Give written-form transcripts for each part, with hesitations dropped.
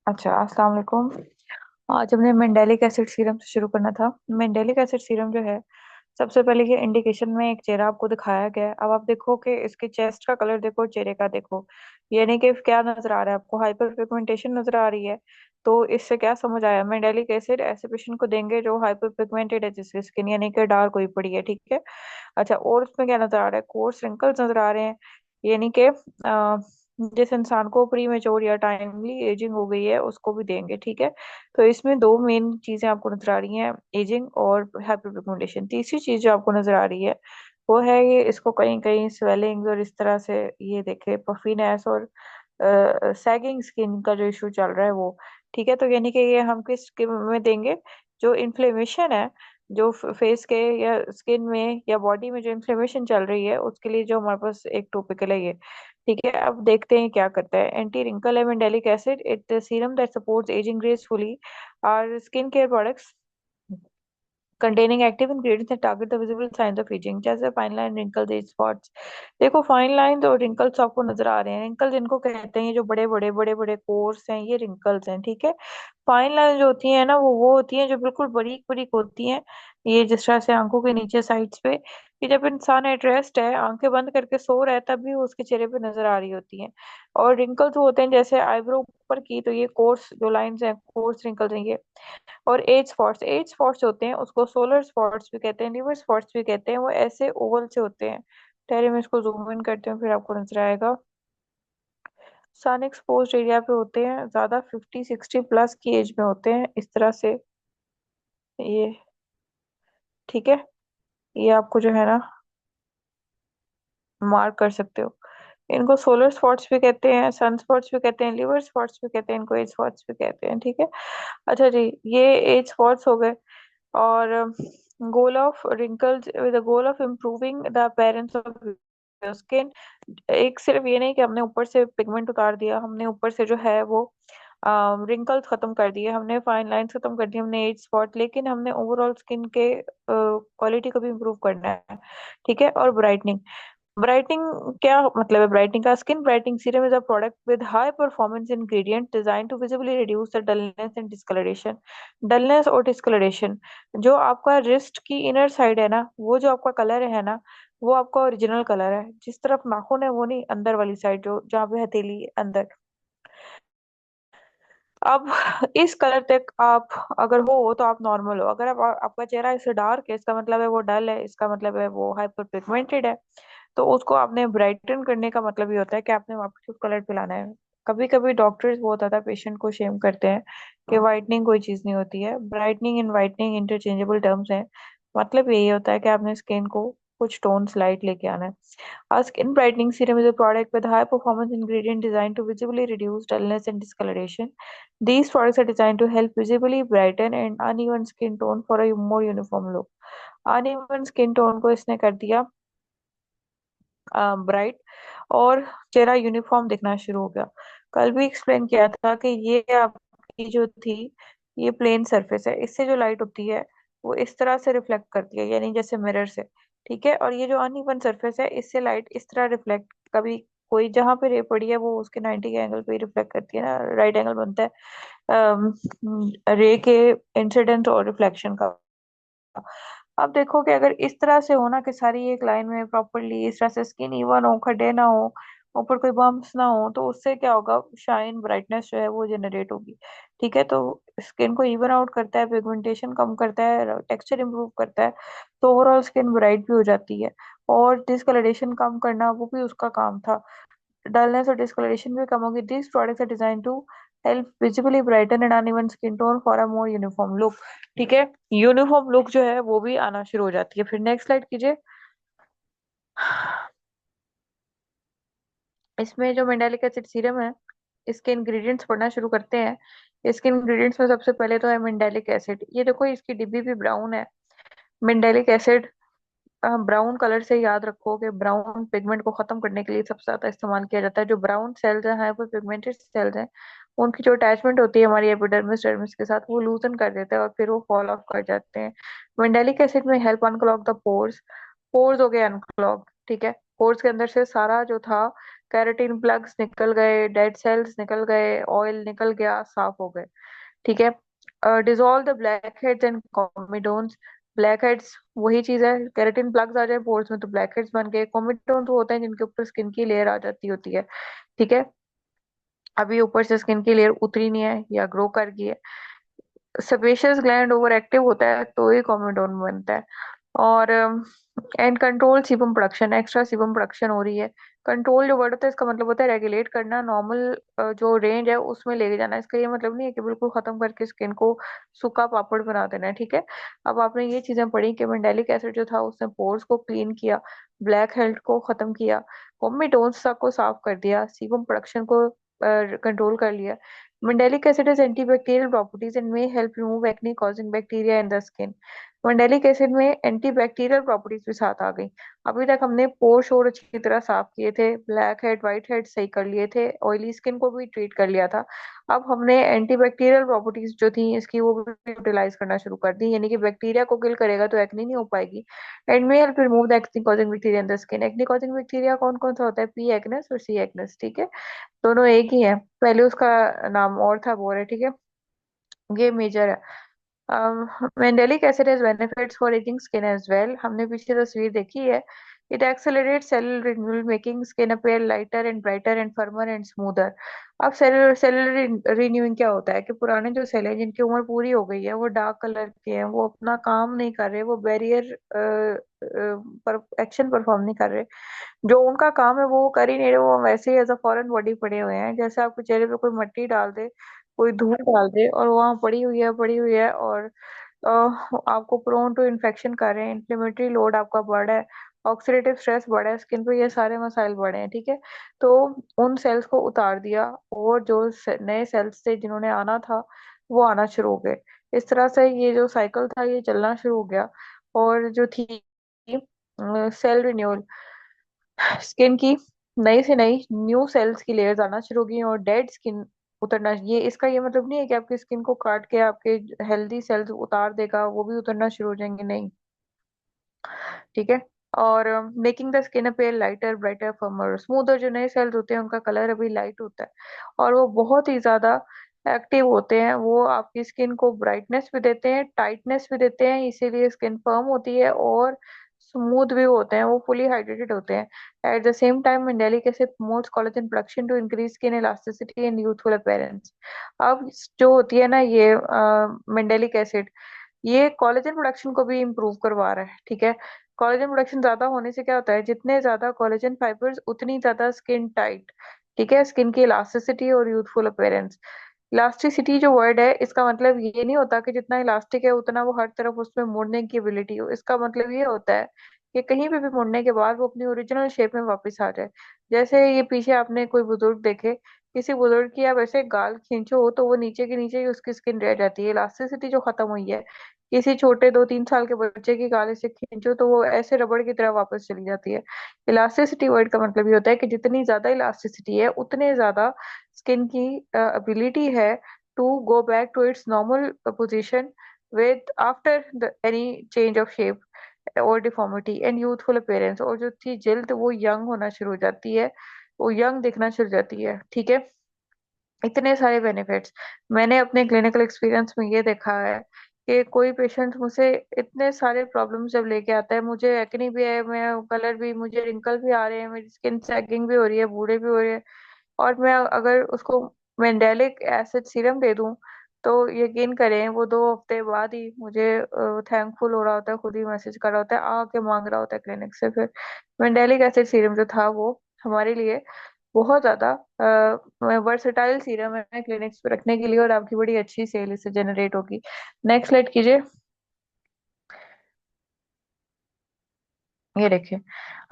अच्छा, अस्सलाम वालेकुम। आज हमने मेंडेलिक एसिड सीरम से शुरू करना था। मेंडेलिक एसिड सीरम जो है, सबसे पहले ये इंडिकेशन में एक चेहरा आपको दिखाया गया है। अब आप देखो कि इसके चेस्ट का कलर देखो, चेहरे का देखो। यानी कि क्या नजर आ रहा है आपको? हाइपर पिगमेंटेशन नजर आ रही है। तो इससे क्या समझ आया? मेंडेलिक एसिड ऐसे पेशेंट को देंगे जो हाइपर पिगमेंटेड है, जिसकी स्किन यानी कि डार्क हुई पड़ी है। ठीक है। अच्छा, और उसमें क्या नजर आ रहा है? कोर्स रिंकल्स नजर आ रहे हैं। यानी कि जिस इंसान को प्री मेच्योर या टाइमली एजिंग हो गई है उसको भी देंगे। ठीक है। तो इसमें दो मेन चीजें आपको नजर आ रही हैं, एजिंग और हाइपर पिगमेंटेशन। तीसरी चीज जो आपको नजर आ रही है वो है ये, इसको कहीं कहीं स्वेलिंग और इस तरह से ये देखे पफीनेस और सैगिंग स्किन का जो इशू चल रहा है वो। ठीक है। तो यानी कि ये हम किस स्किन में देंगे? जो इन्फ्लेमेशन है, जो फेस के या स्किन में या बॉडी में जो इन्फ्लेमेशन चल रही है उसके लिए जो हमारे पास एक टॉपिकल है ये। ठीक है। अब देखते हैं क्या करता है। एंटी रिंकल है mandelic acid, it serum that supports ageing gracefully. Are skin care products containing active ingredients that target the visible signs of aging, जैसे fine line, wrinkles, as spots. देखो, फाइन लाइन और wrinkles आपको नजर आ रहे हैं। Wrinkles जिनको कहते हैं, ये जो बड़े बड़े कोर्स हैं, ये रिंकल्स हैं। ठीक है। फाइन लाइन जो होती है ना, वो होती हैं जो बिल्कुल बारीक बारीक होती हैं। ये जिस तरह से आंखों के नीचे साइड्स पे, कि जब इंसान एट रेस्ट है, आंखें बंद करके सो रहा है, तब भी वो उसके चेहरे पे नजर आ रही होती हैं। और रिंकल्स होते हैं जैसे आईब्रो ऊपर की, तो ये कोर्स जो लाइंस हैं, कोर्स रिंकल्स हैं ये। और एज स्पॉट्स होते हैं, उसको सोलर स्पॉट्स भी कहते हैं, लिवर स्पॉट्स भी कहते हैं। वो ऐसे ओवल से होते हैं। ठहरे मैं इसको जूम इन करती हूँ, फिर आपको नजर आएगा। सन एक्सपोज्ड एरिया पे होते हैं, ज्यादा 50-60 प्लस की एज में होते हैं, इस तरह से ये। ठीक है। ये आपको जो है ना, मार्क कर सकते हो। इनको सोलर स्पॉट्स भी कहते हैं, सन स्पॉट्स भी कहते हैं, लिवर स्पॉट्स भी कहते हैं, इनको एज स्पॉट्स भी कहते हैं। ठीक है। अच्छा जी, ये एज स्पॉट्स हो गए। और goal of wrinkles with the goal of improving the appearance of skin. एक सिर्फ ये नहीं कि हमने ऊपर से पिगमेंट उतार दिया, हमने ऊपर से जो है वो रिंकल्स खत्म कर दिए, हमने फाइन लाइंस खत्म कर दी, हमने एज स्पॉट, लेकिन हमने ओवरऑल स्किन के क्वालिटी को भी इम्प्रूव करना है। ठीक है। और ब्राइटनिंग। ब्राइटनिंग क्या मतलब है? ब्राइटनिंग का, skin brightening serum is a product with high performance ingredient design to visibly reduce the dullness and discoloration. Dullness और डिस्कलरेशन, जो आपका रिस्ट की इनर साइड है ना, वो जो आपका कलर है ना, वो आपका ओरिजिनल कलर है। जिस तरफ नाखून है वो नहीं, अंदर वाली साइड जो जहाँ पे हथेली है, अंदर। अब इस कलर तक आप अगर हो तो आप नॉर्मल हो। अगर आपका चेहरा इससे डार्क है, इसका मतलब है वो डल है, इसका मतलब है वो हाइपर पिगमेंटेड है। तो उसको आपने ब्राइटन करने का मतलब ये होता है कि आपने वापस उस कलर पे लाना है। कभी कभी डॉक्टर्स बहुत ज्यादा पेशेंट को शेम करते हैं कि वाइटनिंग कोई चीज नहीं होती है। Brightening and whitening interchangeable terms हैं। मतलब यही होता है कि आपने स्किन को कुछ टोन्स लाइट लेके आना है। A skin brightening serum is a product with high performance ingredient designed to visibly reduce dullness and discoloration. These products are designed to help visibly brighten an uneven skin tone for a more uniform look. Uneven skin tone को इसने कर दिया bright, और चेहरा uniform दिखना शुरू हो गया। कल भी एक्सप्लेन किया था कि ये आपकी जो थी, ये प्लेन सरफेस है, इससे जो लाइट होती है वो इस तरह से रिफ्लेक्ट करती है, यानी जैसे मिरर से। ठीक है। और ये जो अनइवन सरफेस है, इससे लाइट इस तरह रिफ्लेक्ट, कभी कोई जहां पे रे पड़ी है वो उसके 90 के एंगल पे रिफ्लेक्ट करती है ना, राइट एंगल बनता है रे के इंसिडेंट और रिफ्लेक्शन का। अब देखो कि अगर इस तरह से हो ना, कि सारी एक लाइन में प्रॉपरली इस तरह से स्किन इवन हो, खड्डे ना हो, ऊपर कोई बम्प्स ना हो, तो उससे क्या होगा? शाइन, ब्राइटनेस जो है वो जनरेट होगी। ठीक है। तो स्किन को इवन आउट करता है, पिगमेंटेशन कम करता है, टेक्सचर इंप्रूव करता है, तो ओवरऑल स्किन ब्राइट भी हो जाती है। और डिसकलरेशन कम करना वो भी उसका काम था। डलनेस और डिस्कलरेशन भी कम होगी। These products are designed to help visibly brighten an uneven skin tone for a more uniform look। ठीक है। यूनिफॉर्म लुक जो है वो भी आना शुरू हो जाती है। फिर नेक्स्ट स्लाइड कीजिए। इसमें जो मेंडेलिक एसिड सीरम है, इसके इंग्रेडिएंट्स पढ़ना शुरू करते हैं। इसके इंग्रेडिएंट्स में सबसे पहले तो है मेंडेलिक एसिड। ये देखो, इसकी डिब्बी भी ब्राउन है। मेंडेलिक एसिड ब्राउन कलर से याद रखो कि ब्राउन पिगमेंट को खत्म करने के लिए सबसे ज्यादा इस्तेमाल किया जाता है। जो ब्राउन सेल्स हैं, हाइपर पिगमेंटेड सेल्स हैं, उनकी जो अटैचमेंट होती है हमारी एपिडर्मिस डर्मिस के साथ, वो लूजन कर देते हैं और फिर वो फॉल ऑफ कर जाते हैं। मेंडेलिक एसिड में help unclog the pores. Pores हो गए अनक्लॉग। ठीक है। पोर्स के अंदर से सारा जो था कैरेटीन प्लग्स निकल गए, डेड सेल्स निकल गए, ऑयल निकल गया, साफ हो गए। ठीक है। Dissolve the black heads and comedones. Black heads वही चीज है, केराटिन प्लग्स आ जाए पोर्स में तो ब्लैक हेड्स बन गए। कॉमिडोन तो होते हैं जिनके ऊपर स्किन की लेयर आ जाती होती है। ठीक है। अभी ऊपर से स्किन की लेयर उतरी नहीं है या ग्रो कर गई है, सेबेशियस ग्लैंड ओवर एक्टिव होता है तो ही कॉमिडोन बनता है। और and control sebum production, extra sebum production हो रही है। कंट्रोल जो वर्ड होता है इसका मतलब होता है रेगुलेट करना, नॉर्मल जो रेंज है उसमें लेके जाना। इसका ये मतलब नहीं है कि बिल्कुल खत्म करके स्किन को सूखा पापड़ बना देना है। ठीक है। अब आपने ये चीजें पढ़ी कि मेंडेलिक एसिड जो था उसने पोर्स को क्लीन किया, ब्लैक हेल्थ को खत्म किया, कोमेटोन्स को साफ कर दिया, सीबम प्रोडक्शन को कंट्रोल कर लिया। Mandelic acid has antibacterial properties and may help remove acne causing bacteria in the skin. Mandelic acid में एंटीबैक्टीरियल प्रॉपर्टीज भी साथ आ गई। अभी तक हमने पोर शोर अच्छी तरह साफ किए थे, ब्लैक हेड व्हाइट हेड सही कर लिए थे, ऑयली स्किन को भी ट्रीट कर लिया था। अब हमने एंटीबैक्टीरियल प्रॉपर्टीज जो थी इसकी वो भी यूटिलाइज करना शुरू कर दी, यानी कि बैक्टीरिया को किल करेगा तो एक्ने नहीं हो पाएगी। And may help remove the acne causing bacteria in the skin. Acne causing bacteria कौन कौन सा होता है? पी एक्नेस और सी एक्नेस। ठीक है। दोनों एक ही है, पहले उसका नाम और था, वो है। ठीक है। ये मेजर है। Mandelic acid has benefits for ageing skin as well. हमने पीछे तस्वीर देखी है। It accelerate cellular renewal making skin appear lighter and brighter and firmer and smoother. अब सेलुलर रिन्यूइंग क्या होता है कि पुराने जो सेल हैं जिनकी उम्र पूरी हो गई है, वो डार्क कलर के हैं, वो अपना काम नहीं कर रहे, वो बैरियर पर एक्शन परफॉर्म नहीं कर रहे, जो उनका काम है वो कर ही नहीं रहे, वो वैसे ही एज अ फॉरेन बॉडी पड़े हुए हैं। जैसे आपके चेहरे पे कोई मिट्टी डाल दे, कोई धूल डाल दे और वहां पड़ी हुई है और आपको प्रोन टू इन्फेक्शन कर रहे हैं, इन्फ्लेमेटरी लोड आपका बढ़ा है, ऑक्सीडेटिव स्ट्रेस बढ़ा है स्किन पे, ये सारे मसाइल बढ़े हैं। ठीक है। तो उन सेल्स को उतार दिया और जो नए सेल्स थे जिन्होंने आना था वो आना शुरू हो गए। इस तरह से ये जो साइकिल था ये चलना शुरू हो गया। और जो थी सेल रिन्यूअल, स्किन की नई से नई न्यू सेल्स की लेयर्स आना शुरू हो गई और डेड स्किन उतरना। ये इसका ये मतलब नहीं है कि आपकी स्किन को काट के आपके हेल्दी सेल्स उतार देगा, वो भी उतरना शुरू हो जाएंगे, नहीं। ठीक है। और making the skin appear lighter brighter firmer smoother. जो नए सेल्स होते हैं उनका कलर अभी लाइट होता है और वो बहुत ही ज्यादा एक्टिव होते हैं, वो आपकी स्किन को ब्राइटनेस भी देते हैं, टाइटनेस भी देते हैं, इसीलिए स्किन फर्म होती है और स्मूथ भी होते हैं, वो फुली हाइड्रेटेड होते हैं। At the same time mandelic acid promotes collagen production to increase skin elasticity and youthful appearance. अब जो होती है ना ये मेंडेलिक एसिड, ये कोलेजन प्रोडक्शन को भी इम्प्रूव करवा रहा है। ठीक है। कोलेजन प्रोडक्शन ज्यादा होने से क्या होता है, जितने ज्यादा कोलेजन फाइबर्स उतनी ज्यादा स्किन टाइट। ठीक है। स्किन की इलास्टिसिटी और यूथफुल अपीयरेंस। इलास्टिसिटी जो वर्ड है इसका मतलब ये नहीं होता कि जितना इलास्टिक है उतना वो हर तरफ उसमें मुड़ने की एबिलिटी हो। इसका मतलब ये होता है कि कहीं पे भी मुड़ने के बाद वो अपनी ओरिजिनल शेप में वापस आ जाए। जैसे ये पीछे आपने कोई बुजुर्ग देखे, किसी बुजुर्ग की आप ऐसे गाल खींचो तो वो नीचे के नीचे ही उसकी स्किन रह जाती है, इलास्टिसिटी जो खत्म हुई है। किसी छोटे 2-3 साल के बच्चे की गाल से खींचो तो वो ऐसे रबड़ की तरह वापस चली जाती है। इलास्टिसिटी वर्ड का मतलब ये होता है कि जितनी ज्यादा इलास्टिसिटी है उतने ज्यादा स्किन की ability है to go back to its normal position with after any change of shape और डिफॉर्मिटी एंड यूथफुल अपीयरेंस। और जो थी जल्द वो यंग होना शुरू हो जाती है, वो यंग दिखना शुरू हो जाती है। ठीक है। इतने सारे बेनिफिट्स मैंने अपने क्लिनिकल एक्सपीरियंस में ये देखा है कि कोई पेशेंट मुझसे इतने सारे प्रॉब्लम्स जब लेके आता है, मुझे एक्ने भी है, मैं कलर भी, मुझे रिंकल भी आ रहे हैं, मेरी स्किन सैगिंग भी हो रही है, बूढ़े भी हो रहे हैं, और मैं अगर उसको मेंडेलिक एसिड सीरम दे दूं तो यकीन करें वो 2 हफ्ते बाद ही मुझे थैंकफुल हो रहा होता है, खुद ही मैसेज कर रहा होता है, आके मांग रहा होता है क्लिनिक से। फिर मेंडेलिक एसिड सीरम जो था वो हमारे लिए बहुत ज्यादा वर्सेटाइल सीरम है क्लिनिक्स पे रखने के लिए, और आपकी बड़ी अच्छी सेल इससे जनरेट होगी। नेक्स्ट स्लाइड कीजिए। ये देखिए,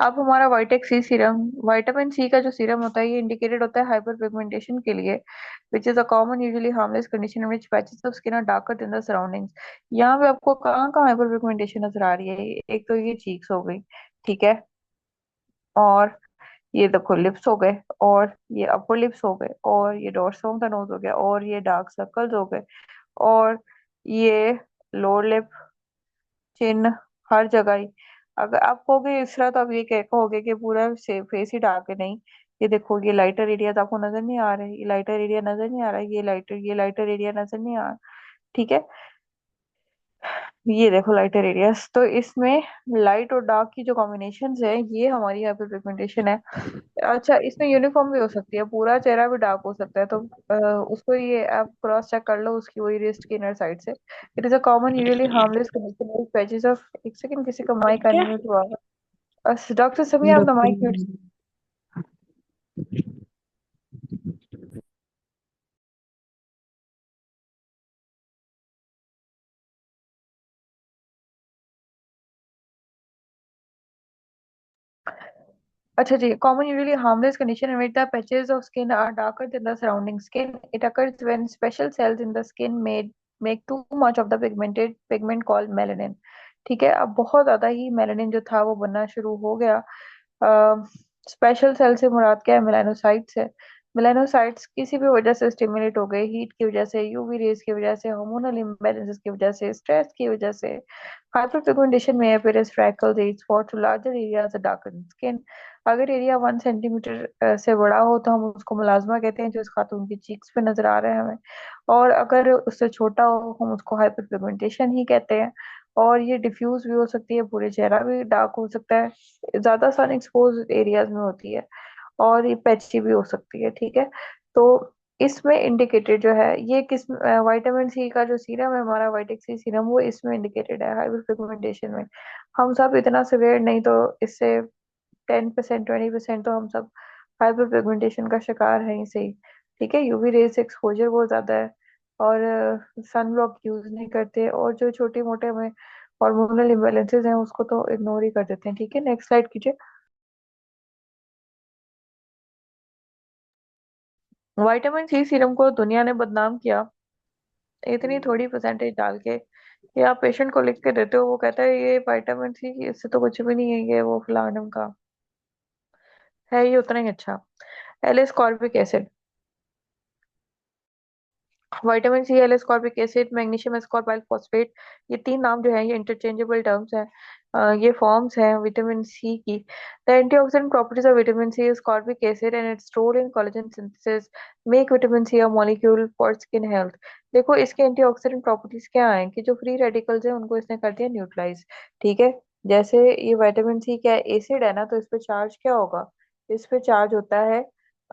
अब हमारा वाइटेक सी सीरम, विटामिन सी का जो सीरम होता है ये इंडिकेटेड होता है हाइपर पिगमेंटेशन के लिए, which is a common usually harmless condition in which patches of skin are darker than the surroundings. यहाँ पे आपको कहाँ कहाँ हाइपर पिगमेंटेशन नजर आ रही है? एक तो ये चीक्स हो गई, ठीक है, और ये देखो लिप्स हो गए, और ये अपर लिप्स हो गए, और ये डोर्स ऑफ द नोज हो गया, और ये डार्क सर्कल्स हो गए, और ये लोअर लिप, चिन, हर जगह ही। अगर आप कहोगे इस तरह तो आप ये कहोगे कि पूरा फेस ही डार्क है, नहीं। ये देखो, ये लाइटर एरियाज आपको नजर नहीं आ रहे, ये लाइटर एरिया नजर नहीं आ रहा, ये लाइटर एरिया नजर नहीं आ रहा। ठीक है, ये देखो लाइटर एरियाज। तो इसमें लाइट और डार्क की जो कॉम्बिनेशन है, ये हमारी हाइपर पिगमेंटेशन है। अच्छा, इसमें यूनिफॉर्म भी हो सकती है, पूरा चेहरा भी डार्क हो सकता है, तो उसको ये आप क्रॉस चेक कर लो उसकी वही रिस्ट की इनर साइड से। It is a common usually harmless condition patches of, एक सेकंड, किसी का माइक क्या अनम्यूट हुआ है। डॉक्टर सभी, आप द डॉक्टर? Mic mute. अच्छा जी, common usually harmless condition in which the patches of skin are darker than the surrounding skin. It occurs when special cells in the skin made make too much of the pigmented pigment called melanin. ठीक है, अब बहुत ज्यादा ही melanin जो था वो बनना शुरू हो गया। स्पेशल सेल से मुराद क्या है? मेलानोसाइट्स है। मेलानोसाइट्स किसी भी वजह से स्टिमुलेट हो गए, हीट की वजह से, यूवी रेज की वजह से, हार्मोनल इम्बैलेंसेस की वजह से, स्ट्रेस की वजह से, हाइपरपिगमेंटेशन में appear as freckles, age spots to larger areas of darkened skin. अगर एरिया 1 सेंटीमीटर से बड़ा हो तो हम उसको मुलाजमा कहते हैं, जो इस खातून की चीक्स पे नजर आ रहा है हमें। और अगर उससे छोटा हो हम उसको हाइपर पिगमेंटेशन ही कहते हैं। और ये डिफ्यूज भी हो सकती है, पूरे चेहरा भी डार्क हो सकता है, ज्यादा सन एक्सपोज एरियाज में होती है, और ये पैची भी हो सकती है। ठीक है, तो इसमें इंडिकेटेड जो है ये किस, विटामिन सी का जो सीरम है हमारा, वाइटेक सी सीरम, वो इसमें इंडिकेटेड है हाइपर पिगमेंटेशन में। हम सब इतना सिवियर नहीं तो इससे 10% 20% तो हम सब हाइपर पिगमेंटेशन का शिकार है ही सही। ठीक है, यूवी रेज से एक्सपोजर बहुत ज्यादा है, और सन ब्लॉक यूज नहीं करते, और जो छोटे मोटे हमें हार्मोनल इम्बैलेंसेस हैं उसको तो इग्नोर ही कर देते हैं। ठीक है, नेक्स्ट स्लाइड कीजिए। विटामिन सी सीरम को दुनिया ने बदनाम किया इतनी थोड़ी परसेंटेज डाल के। ये आप पेशेंट को लिख के देते हो, वो कहता है ये विटामिन सी, इससे तो कुछ भी नहीं है, ये वो फलानम का है, ये उतना ही अच्छा। L ascorbic acid, vitamin C, L ascorbic acid, magnesium ascorbyl phosphate, ये तीन नाम जो है ये इंटरचेंजेबल टर्म्स हैं। ये फॉर्म्स हैं विटामिन सी की। The antioxidant properties of vitamin C ascorbic acid and its role in collagen synthesis make vitamin C a molecule for skin health. देखो इसके एंटीऑक्सीडेंट प्रॉपर्टीज क्या हैं कि जो फ्री रेडिकल्स हैं उनको इसने कर दिया न्यूट्रलाइज। ठीक है, जैसे ये विटामिन सी क्या है, एसिड है ना, तो इस पे चार्ज क्या होगा? इस पे चार्ज होता है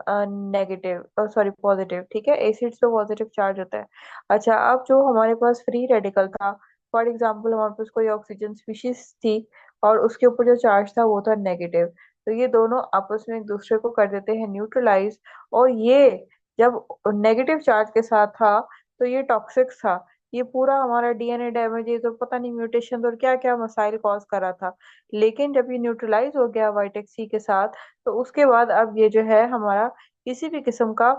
नेगेटिव, सॉरी पॉजिटिव। ठीक है, एसिड्स पे पॉजिटिव चार्ज होता है। अच्छा, अब जो हमारे पास फ्री रेडिकल था, फॉर एग्जांपल हमारे पास कोई ऑक्सीजन स्पीशीज थी और उसके ऊपर जो चार्ज था वो था नेगेटिव, तो ये दोनों आपस में एक दूसरे को कर देते हैं न्यूट्रलाइज। और ये जब नेगेटिव चार्ज के साथ था तो ये टॉक्सिक था, ये पूरा हमारा डीएनए डैमेज, ये तो पता नहीं म्यूटेशन और क्या क्या मसाइल कॉज कर रहा था। लेकिन जब ये न्यूट्रलाइज हो गया वाइटेक सी के साथ, तो उसके बाद अब ये जो है हमारा किसी भी किस्म का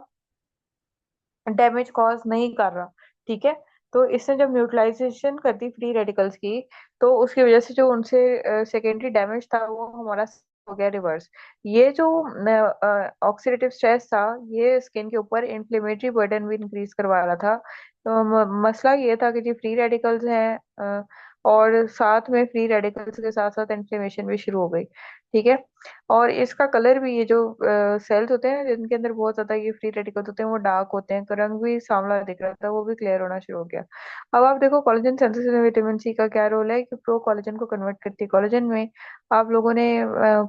डैमेज कॉज नहीं कर रहा। ठीक है, तो इसने जब न्यूट्रलाइजेशन कर दी फ्री रेडिकल्स की, तो उसकी वजह से जो उनसे सेकेंडरी डैमेज था वो हमारा हो गया रिवर्स। ये जो ऑक्सीडेटिव स्ट्रेस था, ये स्किन के ऊपर इन्फ्लेमेटरी बर्डन भी इंक्रीज करवा रहा था। तो मसला ये था कि जी फ्री रेडिकल्स हैं, और साथ में फ्री रेडिकल्स के साथ साथ इन्फ्लेमेशन भी शुरू हो गई। ठीक है, और इसका कलर भी, ये जो सेल्स होते हैं जिनके अंदर बहुत ज्यादा ये फ्री रेडिकल्स होते हैं वो डार्क होते हैं, तो रंग भी सांवला दिख रहा था, वो भी क्लियर होना शुरू हो गया। अब आप देखो कोलेजन सिंथेसिस में विटामिन सी का क्या रोल है कि प्रो कोलेजन को कन्वर्ट करती है कोलेजन में। आप लोगों ने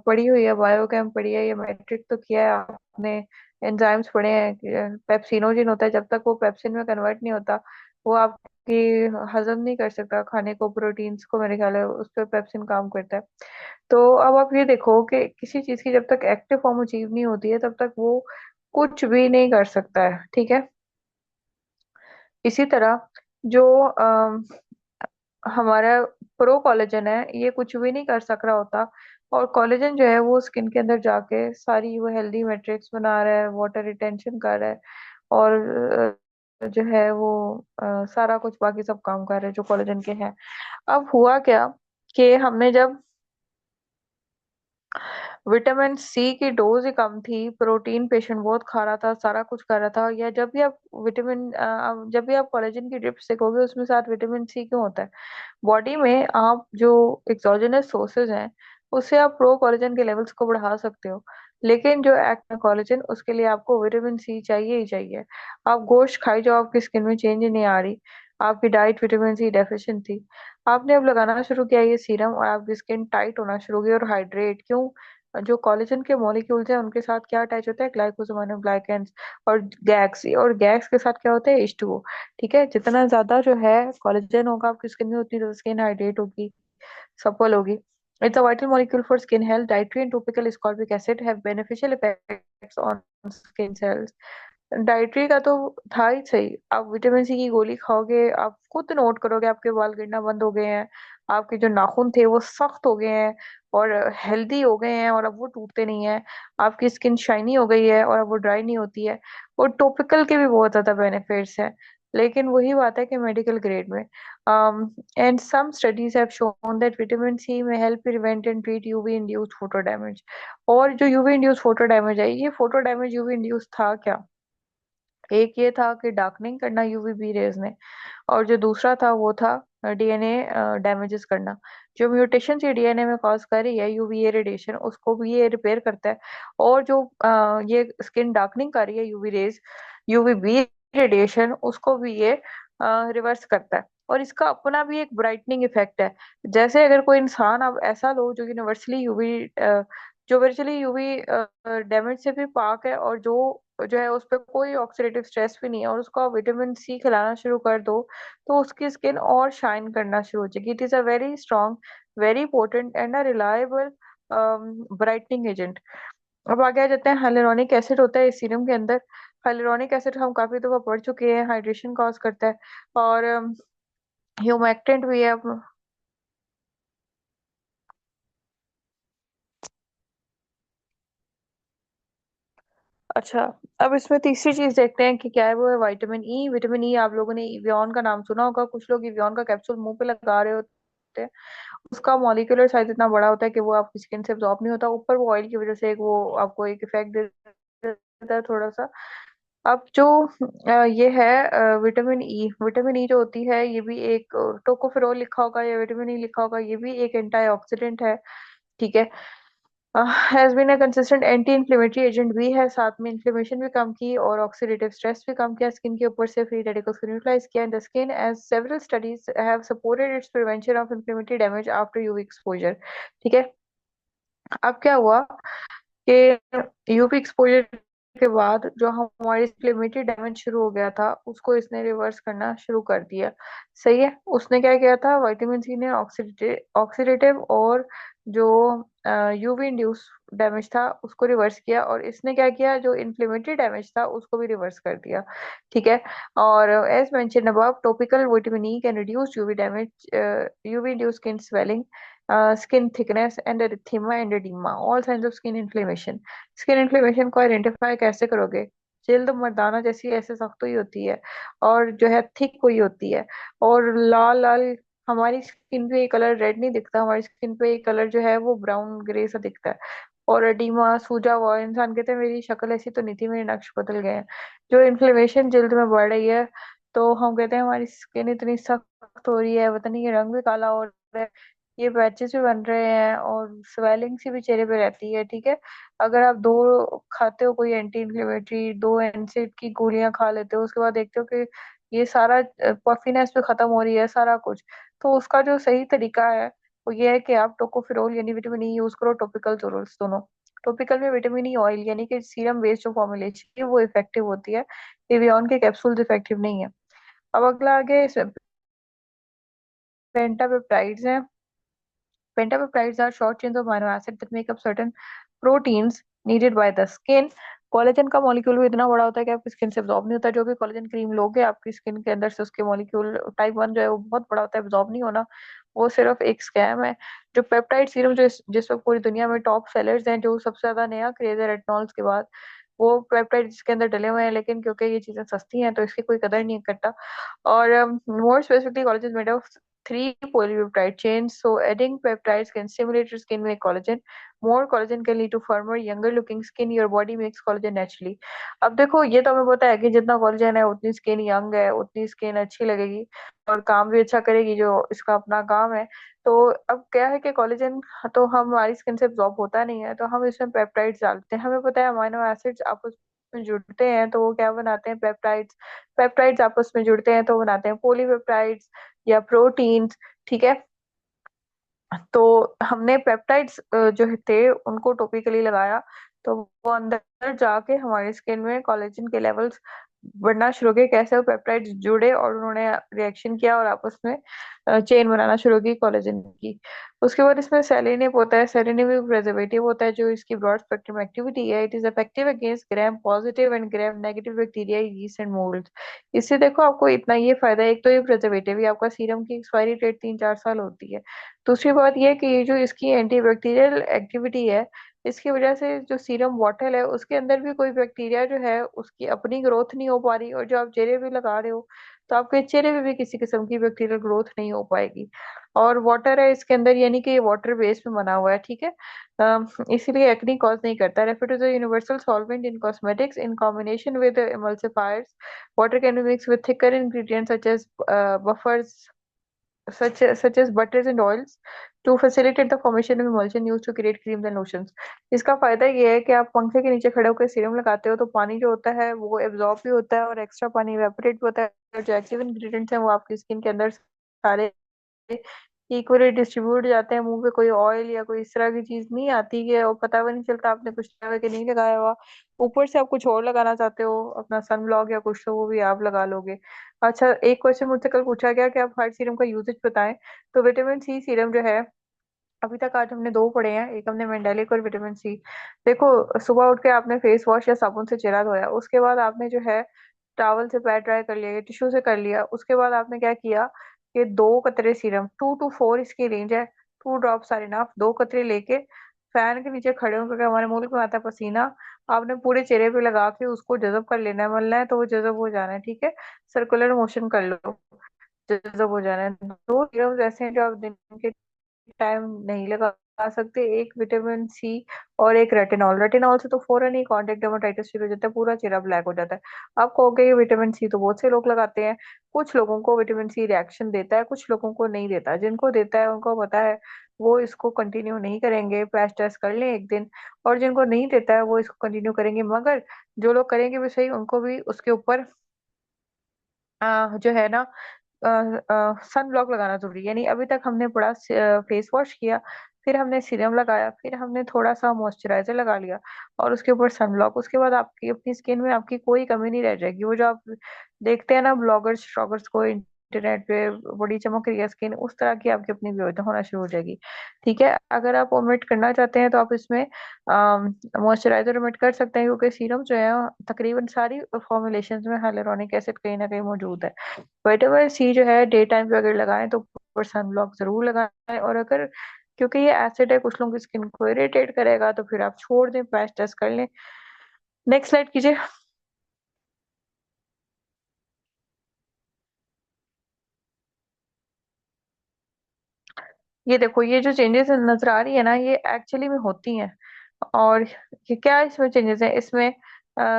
पढ़ी हुई है, बायोकेम पढ़ी है, ये मैट्रिक तो किया है आपने, एंजाइम्स पढ़े हैं, पेप्सिनोजिन होता है, जब तक वो पेप्सिन में कन्वर्ट नहीं होता वो आपकी हजम नहीं कर सकता खाने को, प्रोटीन्स को, मेरे ख्याल है उस पर पेप्सिन काम करता है। तो अब आप ये देखो कि किसी चीज की जब तक एक्टिव फॉर्म अचीव नहीं होती है तब तक वो कुछ भी नहीं कर सकता है। ठीक है, इसी तरह जो हमारा प्रो कोलेजन है ये कुछ भी नहीं कर सक रहा होता, और कोलेजन जो है वो स्किन के अंदर जाके सारी वो हेल्दी मैट्रिक्स बना रहा है, वाटर रिटेंशन कर रहा है, और जो है वो सारा कुछ बाकी सब काम कर रहा है जो कोलेजन के हैं। अब हुआ क्या कि हमने जब विटामिन सी की डोज ही कम थी, प्रोटीन पेशेंट बहुत खा रहा था, सारा कुछ कर रहा था, या जब भी आप कोलेजन की ड्रिप्स देखोगे उसमें साथ विटामिन सी क्यों होता है? बॉडी में आप जो एक्सोजेनस सोर्सेज हैं उससे आप प्रो कोलेजन के लेवल्स को बढ़ा सकते हो। लेकिन जो एक्ट में कोलेजन, उसके लिए आपको विटामिन सी चाहिए ही चाहिए। आप गोश्त खाई जो आपकी स्किन में चेंज ही नहीं आ रही, आपकी डाइट विटामिन सी डेफिशिएंट थी। आपने अब लगाना शुरू किया ये सीरम और आपकी स्किन टाइट होना शुरू हो गई और हाइड्रेट। क्यों? जो कोलेजन के मॉलिक्यूल्स हैं उनके साथ क्या अटैच होता है, ग्लाइकोसामिनोग्लाइकेंस और गैक्स। और गैक्स के साथ क्या होता है, H2O। ठीक है, जितना ज्यादा जो है कोलेजन होगा आपकी स्किन में, उतनी ज्यादा स्किन हाइड्रेट होगी, सफल होगी। It's a vital molecule for skin health. Dietary and topical ascorbic acid have beneficial effects on skin cells. Dietary का तो था ही सही। आप विटामिन सी की गोली खाओगे, आप खुद नोट करोगे आपके बाल गिरना बंद हो गए हैं, आपके जो नाखून थे वो सख्त हो गए हैं और हेल्दी हो गए हैं और अब वो टूटते नहीं है। आपकी स्किन शाइनी हो गई है और अब वो ड्राई नहीं होती है। और टॉपिकल के भी बहुत ज्यादा बेनिफिट्स हैं, लेकिन वही बात है कि मेडिकल ग्रेड में। And some studies have shown that vitamin C may help prevent and treat UV induced photo damage. और जो यूवी इंड्यूस्ड फोटो डैमेज है, ये फोटो डैमेज यूवी इंड्यूस्ड था क्या? एक ये था कि डार्कनिंग करना यूवी बी रेज ने, और जो दूसरा था वो था डीएनए डैमेजेस करना। जो म्यूटेशन ये डीएनए में कॉज कर रही है यूवीए रेडिएशन, उसको भी ये रिपेयर करता है। और जो ये स्किन डार्कनिंग कर रही है UV rays, UV B radiation, उसको भी ये रिवर्स करता है। और इसका अपना भी एक ब्राइटनिंग इफेक्ट है। जैसे अगर कोई इंसान आप ऐसा लो जो यूनिवर्सली यूवी जो वर्चुअली यूवी डैमेज से भी पाक है, और जो है उस पर कोई ऑक्सीडेटिव स्ट्रेस भी नहीं है, और उसको आप विटामिन सी खिलाना शुरू कर दो, तो उसकी स्किन और शाइन करना शुरू हो जाएगी। It is a very strong, very potent and a reliable brightening agent. अब आगे आ जाते हैं, हाइलुरोनिक एसिड होता है इस सीरम के अंदर। हाइलुरोनिक एसिड हम काफी दफा पढ़ चुके हैं, हाइड्रेशन कॉज करता है और ह्यूमेक्टेंट भी है। अच्छा, अब इसमें तीसरी चीज देखते हैं कि क्या है, वो है विटामिन ई। विटामिन ई, आप लोगों ने इवियन का नाम सुना होगा, कुछ लोग इवियन का कैप्सूल मुंह पे लगा रहे होते हैं। उसका मॉलिक्यूलर साइज इतना बड़ा होता है कि वो आपकी स्किन से एब्जॉर्ब नहीं होता, ऊपर वो ऑयल की वजह से एक वो आपको एक इफेक्ट दे देता है थोड़ा सा। अब जो ये है विटामिन ई जो होती है, ये भी एक टोकोफेरोल लिखा होगा या विटामिन ई लिखा होगा, ये भी एक एंटीऑक्सीडेंट है। ठीक है, has been a consistent anti inflammatory agent भी है, साथ में इन्फ्लेमेशन भी कम की और ऑक्सीडेटिव स्ट्रेस भी कम किया, स्किन के ऊपर से फ्री रेडिकल्स को न्यूट्रलाइज किया in the skin, as several studies have supported its prevention of inflammatory damage after UV exposure. ठीक है, अब क्या हुआ कि यूवी एक्सपोजर के बाद जो हमारी इन्फ्लेमेटरी डैमेज शुरू हो गया था, उसको इसने रिवर्स करना शुरू कर दिया। सही है, उसने क्या किया था, विटामिन सी ने ऑक्सीडेटिव ऑक्सीडेटिव और जो यूवी इंड्यूस डैमेज था उसको रिवर्स किया, और इसने क्या किया, जो इन्फ्लेमेटरी डैमेज था उसको भी रिवर्स कर दिया। ठीक है, और as mention above, topical vitamin E can reduce UV damage, UV induce skin swelling, skin thickness and erythema and edema, all signs of skin inflammation। Skin inflammation को आइडेंटिफाई कैसे करोगे? जल्द मर्दाना जैसी ऐसे सख्त हुई होती है, और जो है थिक हुई होती है, और लाल लाल। हमारी स्किन पे ये कलर रेड नहीं दिखता, हमारी स्किन पे ये कलर जो है वो ब्राउन ग्रे सा दिखता है। और एडिमा, सूजा हुआ इंसान कहते हैं मेरी शक्ल ऐसी तो नहीं थी, मेरे नक्श बदल गए हैं। जो इन्फ्लेमेशन जल्द में बढ़ रही है, तो हम कहते हैं हमारी स्किन इतनी सख्त हो रही है, पता नहीं ये रंग भी काला हो रहा है, ये पैचेस भी बन रहे हैं, और स्वेलिंग सी भी चेहरे पे रहती है। ठीक है, अगर आप दो खाते हो कोई एंटी इन्फ्लेमेटरी, दो एनसिड की गोलियां खा लेते हो, उसके बाद देखते हो कि ये सारा पफिनेस भी खत्म हो रही है सारा कुछ, तो उसका जो सही तरीका है वो ये है कि आप टोकोफेरोल यानी विटामिन ई यूज करो, टॉपिकल दोनों। टॉपिकल में विटामिन ई ऑयल यानी कि सीरम बेस्ड जो फॉर्मुलेशन है वो इफेक्टिव होती है, एवियन के कैप्सूल्स इफेक्टिव नहीं है। अब अगला आगे पेंटापेप्टाइड्स हैं। Pentapeptides are short chains of amino acids that make up certain proteins needed by the skin। Collagen का मॉलिक्यूल भी इतना बड़ा होता है कि आपकी स्किन से एब्जॉर्ब नहीं होता। जो भी कोलेजन क्रीम लोगे आपकी स्किन के अंदर से, उसके मॉलिक्यूल टाइप 1 जो है वो बहुत बड़ा होता है, एब्जॉर्ब नहीं होना। वो सिर्फ एक स्कैम है। जो पेप्टाइड सीरम जो जिस वक्त पूरी दुनिया में टॉप सेलर्स हैं, जो सबसे ज्यादा नया क्रेज है रेटिनॉल्स के बाद, वो पेप्टाइड इसके अंदर डले हुए हैं, लेकिन क्योंकि ये चीजें सस्ती हैं तो इसकी कोई कदर नहीं करता। और more specifically collagen made of three polypeptide chains. So adding peptides can stimulate your skin make collagen. More collagen can lead to firmer, younger looking skin. Your body makes collagen naturally. अब देखो ये तो हमें पता है कि जितना collagen है उतनी स्किन यंग है, उतनी स्किन अच्छी लगेगी और काम भी अच्छा करेगी जो इसका अपना काम है। तो अब क्या है कि कोलेजन तो हमारी स्किन से एब्जॉर्ब होता नहीं है, तो हम इसमें पेप्टाइड्स डालते हैं। हमें पता है अमीनो एसिड्स आपस में जुड़ते हैं तो वो क्या बनाते हैं, पेप्टाइड्स। पेप्टाइड्स आपस में जुड़ते हैं तो बनाते हैं पॉलीपेप्टाइड्स या प्रोटीन्स। ठीक है। तो हमने पेप्टाइड्स जो थे उनको टॉपिकली लगाया, तो वो अंदर जाके हमारी स्किन में कोलेजन के लेवल्स बढ़ना शुरू हो गए। कैसे वो पेप्टाइड्स जुड़े और उन्होंने रिएक्शन किया और आपस में चेन बनाना शुरू की कोलेजन की। उसके बाद इसमें सेलेनियम होता है। सेलेनियम एक प्रिजर्वेटिव होता है जो इसकी ब्रॉड स्पेक्ट्रम एक्टिविटी है। It is effective against gram positive and gram negative bacteria, yeast and mould. इससे देखो आपको इतना ये फायदा है, एक तो ये प्रिजर्वेटिव है, आपका सीरम की एक्सपायरी डेट 3-4 साल होती है। दूसरी बात यह कि ये जो इसकी एंटीबैक्टीरियल एक्टिविटी है, इसकी वजह से जो सीरम बॉटल है उसके अंदर भी कोई बैक्टीरिया जो है उसकी अपनी ग्रोथ नहीं हो पा रही, और जो आप चेहरे पे लगा रहे हो तो आपके चेहरे पे भी किसी किस्म की बैक्टीरियल ग्रोथ नहीं हो पाएगी। और वाटर है इसके अंदर, यानी कि ये वाटर बेस में बना हुआ है। ठीक है। इसीलिए एक्ने कॉज नहीं करता। Refer to the universal solvent in cosmetics in combination with emulsifiers. Water can be mixed with thicker ingredients such as buffers, such as butters and oils to facilitate the formation of emulsion used to create creams and lotions. इसका फायदा ये है कि आप पंखे के नीचे खड़े होकर सीरम लगाते हो तो पानी जो होता है वो एब्जॉर्ब भी होता है और एक्स्ट्रा पानी इवेपोरेट भी होता है, और जो एक्टिव इंग्रेडिएंट्स हैं वो आपकी स्किन के अंदर सारे इक्वली डिस्ट्रीब्यूट जाते हैं। मुंह पे कोई ऑयल या कोई इस तरह की चीज नहीं आती है और पता भी नहीं चलता आपने कुछ लगा के नहीं लगाया हुआ। ऊपर से आप कुछ और लगाना चाहते हो अपना सन ब्लॉक या कुछ, तो वो भी आप लगा लोगे। अच्छा, एक क्वेश्चन मुझसे कल पूछा गया कि आप हर सीरम का यूजेज बताएं। तो विटामिन सी सीरम जो है, अभी तक आज हमने दो पढ़े हैं, एक हमने मेंडेलिक और विटामिन सी। देखो, सुबह उठ के आपने फेस वॉश या साबुन से चेहरा धोया, उसके बाद आपने जो है टॉवल से पैर ड्राई कर लिया या टिश्यू से कर लिया। उसके बाद आपने क्या किया कि 2 कतरे सीरम, 2 to 4 इसकी रेंज है, 2 ड्रॉप्स आर इनफ। 2 कतरे लेके फैन के नीचे खड़े होकर, क्योंकि हमारे मुल्क में आता है पसीना, आपने पूरे चेहरे पे लगा के उसको जज़ब कर लेना है, मलना है तो वो जज़ब हो जाना है। ठीक है। सर्कुलर मोशन कर लो, जज़ब हो जाना है। 2 सीरम्स ऐसे हैं जो आप दिन के टाइम नहीं लगा सकते, एक विटामिन सी और एक रेटिनॉल। रेटिनॉल से तो फौरन ही कॉन्टेक्ट डर्माटाइटिस शुरू हो जाता है, पूरा चेहरा ब्लैक हो जाता है। आप कहोगे ये विटामिन सी तो बहुत से लोग लगाते हैं। कुछ लोगों को विटामिन सी रिएक्शन देता है, कुछ लोगों को नहीं देता। जिनको देता है उनको पता है, वो इसको कंटिन्यू नहीं करेंगे, पैच टेस्ट कर लें एक दिन। और जिनको नहीं देता है वो इसको कंटिन्यू करेंगे, मगर जो लोग करेंगे भी सही उनको भी उसके ऊपर जो है ना सन ब्लॉक लगाना जरूरी है। यानी अभी तक हमने पढ़ा फेस वॉश किया, फिर हमने सीरम लगाया, फिर हमने थोड़ा सा मॉइस्चराइजर लगा लिया और उसके ऊपर सन ब्लॉक। उसके बाद आपकी अपनी स्किन में आपकी कोई कमी नहीं रह जाएगी। वो जो आप देखते हैं ना ब्लॉगर्स श्लॉगर्स को इंटरनेट पे, बड़ी चमक रही है स्किन, उस तरह की आपकी अपनी भी होना शुरू हो जाएगी। ठीक है। अगर आप ओमिट करना चाहते हैं तो आप इसमें मॉइस्चराइजर ओमिट कर सकते हैं, क्योंकि सीरम जो है तकरीबन सारी फॉर्मुलेशंस में हाइलुरोनिक एसिड कहीं ना कहीं मौजूद है। विटामिन सी जो है डे टाइम पे अगर लगाएं तो ऊपर सन ब्लॉक जरूर लगाएं। और अगर, क्योंकि ये एसिड है, कुछ लोगों की स्किन को इरिटेट करेगा, तो फिर आप छोड़ दें, पैच टेस्ट कर लें। नेक्स्ट स्लाइड कीजिए। ये देखो, ये जो चेंजेस नजर आ रही है ना, ये एक्चुअली में होती हैं। और ये क्या इसमें चेंजेस है, इसमें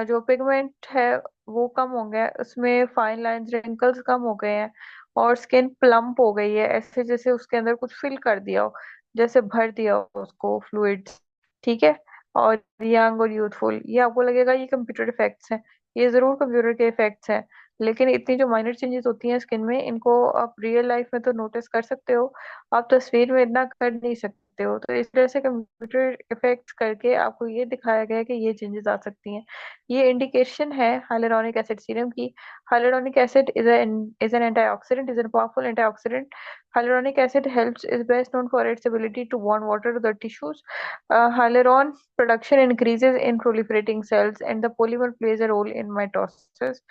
जो पिगमेंट है वो कम हो गया है, उसमें फाइन लाइंस रिंकल्स कम हो गए हैं, और स्किन प्लम्प हो गई है, ऐसे जैसे उसके अंदर कुछ फिल कर दिया हो, जैसे भर दिया हो उसको फ्लूइड्स। ठीक है। और यंग और यूथफुल, ये आपको लगेगा ये कंप्यूटर इफेक्ट्स हैं, ये जरूर कंप्यूटर के इफेक्ट्स हैं, लेकिन इतनी जो माइनर चेंजेस होती हैं स्किन में, इनको आप रियल लाइफ में तो नोटिस कर सकते हो, आप तस्वीर में इतना कर नहीं सकते हो। तो इस तरह से कंप्यूटर इफेक्ट्स करके आपको ये दिखाया गया है कि ये चेंजेस आ सकती हैं। ये इंडिकेशन है हाइलुरोनिक एसिड सीरम की। Hyaluronic acid is N antioxidant, is an powerful antioxidant. Hyaluronic acid helps is best known for its ability to bond water to the tissues. Hyaluron production increases in proliferating cells, and the polymer plays a role in mitosis.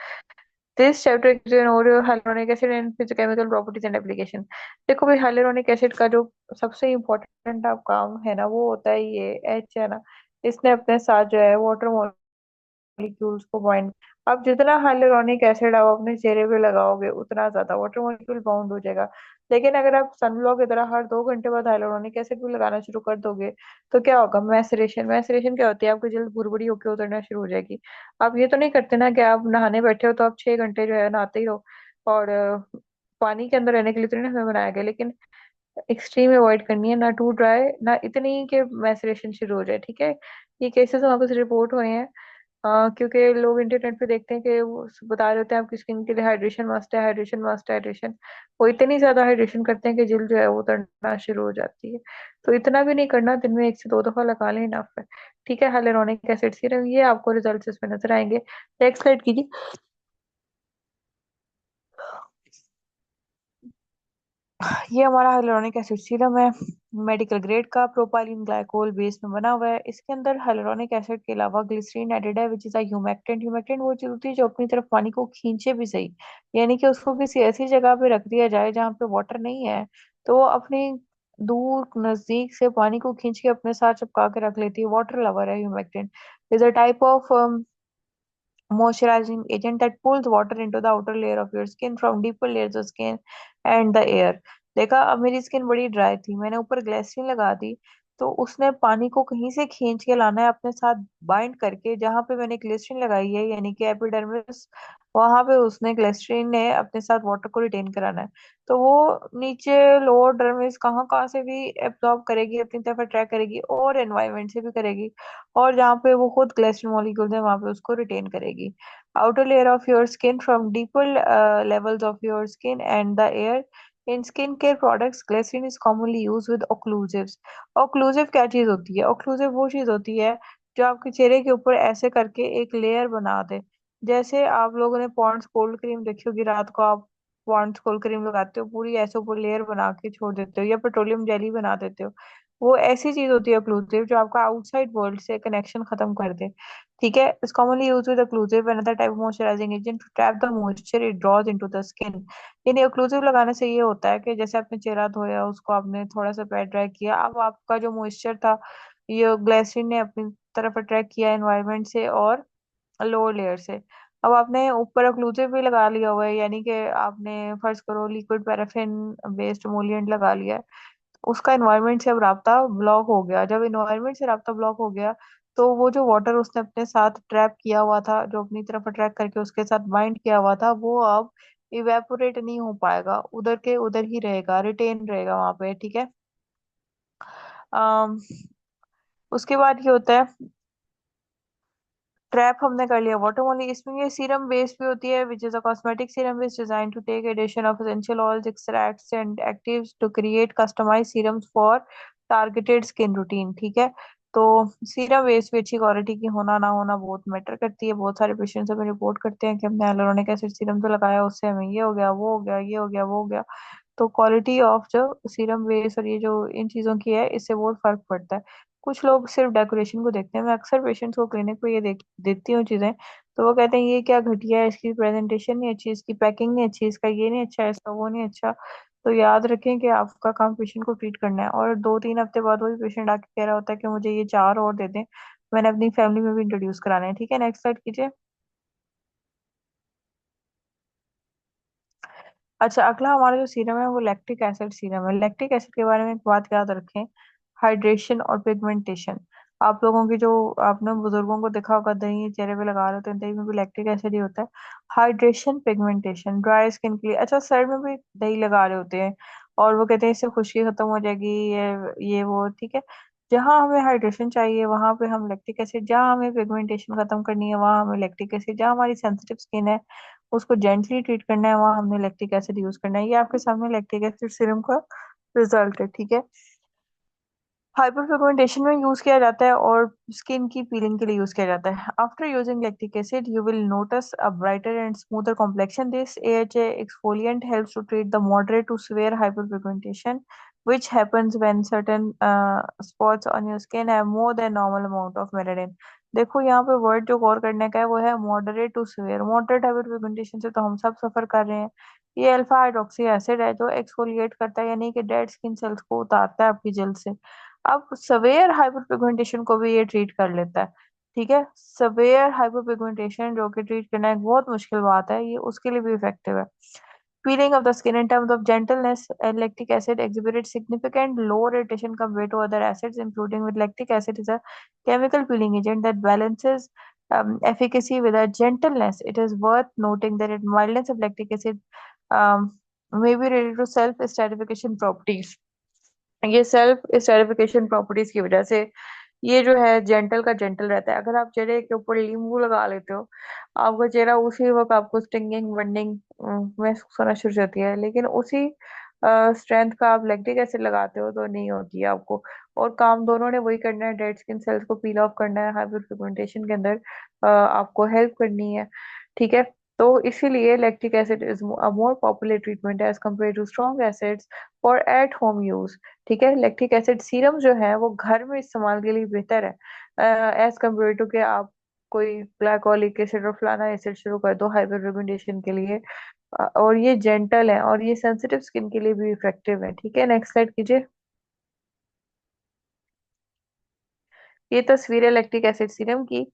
This chapter is an overview of hyaluronic acid and physicochemical properties and application. देखो भाई, hyaluronic acid का जो सबसे important आप काम है ना, वो होता है ये एच है ना, इसने अपने साथ जो है वाटर मॉलिक्यूल्स को बाइंड आप जितना हाइलुरोनिक एसिड आप अपने चेहरे पे लगाओगे उतना ज्यादा वाटर मॉलिक्यूल बाउंड हो जाएगा। लेकिन अगर आप सनब्लॉक की तरह हर 2 घंटे बाद हाइलुरोनिक एसिड भी लगाना शुरू कर दोगे तो क्या होगा, मैसरेशन। मैसरेशन क्या होती है, आपकी जल्द भुरभुरी होकर उतरना शुरू हो जाएगी। आप ये तो नहीं करते ना कि आप नहाने बैठे हो तो आप 6 घंटे जो है नहाते ही रहो, और पानी के अंदर रहने के लिए तो नहीं हमें बनाया गया। लेकिन एक्सट्रीम अवॉइड करनी है, ना टू ड्राई ना इतनी कि मैसरेशन शुरू हो जाए, ठीक है। ये केसेस हमारे पास रिपोर्ट हुए हैं। क्योंकि लोग इंटरनेट पे देखते हैं कि वो बता रहे होते हैं आपकी स्किन के लिए हाइड्रेशन मस्ट है, हाइड्रेशन मस्ट है, हाइड्रेशन। वो इतनी ज्यादा हाइड्रेशन करते हैं कि जल्द जो है वो उतरना शुरू हो जाती है। तो इतना भी नहीं करना, दिन में 1 से 2 दफा लगा लें, इनफ है। ठीक है, हाइलुरोनिक एसिड सीरम, ये आपको रिजल्ट इसमें नजर आएंगे। नेक्स्ट स्लाइड कीजिए। ये हमारा हाइलुरोनिक एसिड सीरम है, मेडिकल ग्रेड का, प्रोपाइलीन ग्लाइकोल बेस में बना हुआ है। इसके अंदर हाइलुरोनिक एसिड के अलावा ग्लिसरीन एडेड है, which is a humectant. Humectant वो चीज होती है जो अपनी तरफ पानी को खींचे भी सही, यानी कि उसको किसी ऐसी जगह पे रख दिया जाए जहाँ पे वाटर नहीं है, तो वो अपनी दूर नजदीक से पानी को खींच के अपने साथ चिपका के रख लेती है। वाटर लवर है humectant. Is a type of moisturizing agent that pulls water into the outer layer of your skin from deeper layers of skin and the air। देखा, अब मेरी स्किन बड़ी ड्राई थी, मैंने ऊपर ग्लिसरीन लगा दी, तो उसने पानी को कहीं से खींच के लाना है अपने साथ बाइंड करके, जहां पे मैंने ग्लिसरीन लगाई है यानी कि एपिडर्मिस, वहां पे उसने ग्लिसरीन ने अपने साथ वाटर को रिटेन कराना है। तो वो नीचे लोअर डर्मिस कहाँ कहाँ से भी एब्जॉर्ब करेगी, अपनी तरफ अट्रैक्ट करेगी, और एनवायरनमेंट से भी करेगी, और जहाँ पे वो खुद ग्लिसरीन मॉलिक्यूल है वहां पे उसको रिटेन करेगी। outer layer of your skin from deeper levels of your skin and the air। In skincare products glycerin is commonly used with occlusives। occlusive क्या चीज होती है? occlusive वो चीज होती है जो आपके चेहरे के ऊपर ऐसे करके एक लेयर बना दे। जैसे आप लोगों ने पॉन्ड्स कोल्ड क्रीम देखी होगी, रात को आप पॉन्ड्स कोल्ड क्रीम लगाते हो, पूरी ऐसे ऊपर लेयर बना के छोड़ देते हो, या पेट्रोलियम जेली बना देते हो। वो ऐसी चीज होती है occlusive जो आपका आउटसाइड वर्ल्ड से कनेक्शन खत्म कर दे। ठीक है, is commonly use with occlusive another type of moisturizing agent to trap the moisture it draws into the skin। यानी occlusive लगाने से ये होता है कि जैसे आपने चेहरा धोया, उसको आपने थोड़ा सा पैर ड्राई किया, अब आपका जो मॉइस्चर था ये ग्लिसरीन ने अपनी तरफ अट्रैक्ट किया एनवायरनमेंट से और लोअर लेयर से। अब आपने ऊपर occlusive भी लगा लिया हुआ है, यानी कि आपने फर्ज करो लिक्विड पैराफिन बेस्ड मोलिएंट लगा लिया है, उसका एनवायरनमेंट से अब राब्ता ब्लॉक हो गया। जब एनवायरनमेंट से राब्ता ब्लॉक हो गया तो वो जो वाटर उसने अपने साथ ट्रैप किया हुआ था, जो अपनी तरफ अट्रैक्ट करके उसके साथ बाइंड किया हुआ था, वो अब इवेपोरेट नहीं हो पाएगा, उधर के उधर ही रहेगा, रिटेन रहेगा वहां पे। ठीक है। अम, उसके बाद ये होता है, ट्रैप हमने कर लिया वाटर ओनली। इसमें ये सीरम बेस्ड भी होती है, which is a cosmetic serum based design to take addition of essential oils, extracts and actives to create customize serums for targeted skin routine. ठीक है। तो सीरम बेस्ड भी अच्छी क्वालिटी की होना ना होना बहुत मैटर करती है। बहुत सारे पेशेंट्स हमें रिपोर्ट करते हैं कि हमने hyaluronic एसिड सीरम तो लगाया, उससे हमें ये हो गया, वो हो गया, ये हो गया, वो हो गया। तो क्वालिटी ऑफ जो सीरम बेस और ये जो इन चीजों की है, इससे बहुत फर्क पड़ता है। कुछ लोग सिर्फ डेकोरेशन को देखते हैं। मैं अक्सर पेशेंट्स को क्लिनिक पे ये देती हूँ चीजें, तो वो कहते हैं ये क्या घटिया है, इसकी प्रेजेंटेशन नहीं अच्छी, इसकी पैकिंग नहीं अच्छी, इसका ये नहीं अच्छा, इसका वो नहीं अच्छा। तो याद रखें कि आपका काम पेशेंट को ट्रीट करना है, और 2-3 हफ्ते बाद वही पेशेंट आके कह रहा होता है कि मुझे ये 4 और दे दें, मैंने अपनी फैमिली में भी इंट्रोड्यूस कराना है। ठीक है, नेक्स्ट स्लाइड कीजिए। अच्छा, अगला हमारा जो सीरम है वो लैक्टिक एसिड सीरम है। लैक्टिक एसिड के बारे में एक बात याद रखें, हाइड्रेशन और पिगमेंटेशन। आप लोगों की जो, आपने बुजुर्गों को देखा होगा दही चेहरे पे लगा रहे होते हैं, दही में भी लैक्टिक एसिड ही होता है। हाइड्रेशन, पिगमेंटेशन, ड्राई स्किन के लिए। अच्छा, सर में भी दही लगा रहे होते हैं और वो कहते हैं इससे खुश्की खत्म हो जाएगी, ये वो। ठीक है, जहाँ हमें हाइड्रेशन चाहिए वहां पे हम लैक्टिक एसिड, जहाँ हमें पिगमेंटेशन खत्म करनी है वहां हमें लैक्टिक एसिड, जहाँ हमारी सेंसिटिव स्किन है उसको जेंटली ट्रीट करना है वहां हमने लैक्टिक एसिड यूज करना है। ये आपके सामने लैक्टिक एसिड सीरम का रिजल्ट है। ठीक है, हाइपर पिगमेंटेशन में यूज किया जाता है और स्किन की पीलिंग के लिए यूज किया जाता है। After using lactic acid you will notice a brighter and smoother complexion। This AHA exfoliant helps to treat the moderate to severe hyperpigmentation which happens when certain spots on your skin have more than normal amount of melanin। देखो यहाँ पे word जो गौर करने का है वो है moderate to severe. Moderate hyperpigmentation से तो हम सब सफर कर रहे हैं। ये अल्फा हाइड्रोक्सी एसिड है जो एक्सफोलिएट करता है, यानी कि डेड स्किन सेल्स को उतारता है आपकी जल्द से। अब सवेयर हाइपरपिगमेंटेशन को भी ये ट्रीट कर लेता है। ठीक है। सवेयर हाइपरपिगमेंटेशन जो कि ट्रीट करना एक बहुत मुश्किल बात है, ये उसके लिए भी इफेक्टिव है। Peeling of the skin in terms of gentleness, lactic acid exhibited significant low irritation compared to other acids, including with lactic acid is a chemical peeling agent that balances efficacy with a gentleness. It is worth noting that the mildness of lactic acid um, may be related to self-esterification properties. ये self esterification properties की वजह से ये जो है gentle का gentle रहता है। अगर आप चेहरे के ऊपर नींबू लगा लेते हो, आपका चेहरा उसी वक्त आपको स्टिंगिंग बर्निंग महसूस होना शुरू हो जाती है, लेकिन उसी स्ट्रेंथ का आप लैक्टिक एसिड लगाते हो तो नहीं होती है आपको। और काम दोनों ने वही करना है, डेड स्किन सेल्स को पील ऑफ करना है, हाइपर पिगमेंटेशन के अंदर आपको हेल्प करनी है। ठीक है। तो इसीलिए lactic acid is a more popular treatment as compare to strong acids for at home use. ठीक है। लैक्टिक एसिड सीरम जो है वो घर में इस्तेमाल के लिए बेहतर है एज कम्पेयर टू कि आप कोई ग्लाइकोलिक एसिड और फलाना एसिड शुरू कर दो हाइपर पिगमेंटेशन के लिए। और ये जेंटल है और ये सेंसिटिव स्किन के लिए भी इफेक्टिव है। ठीक है, नेक्स्ट स्लाइड कीजिए। ये तस्वीर है लैक्टिक एसिड सीरम की।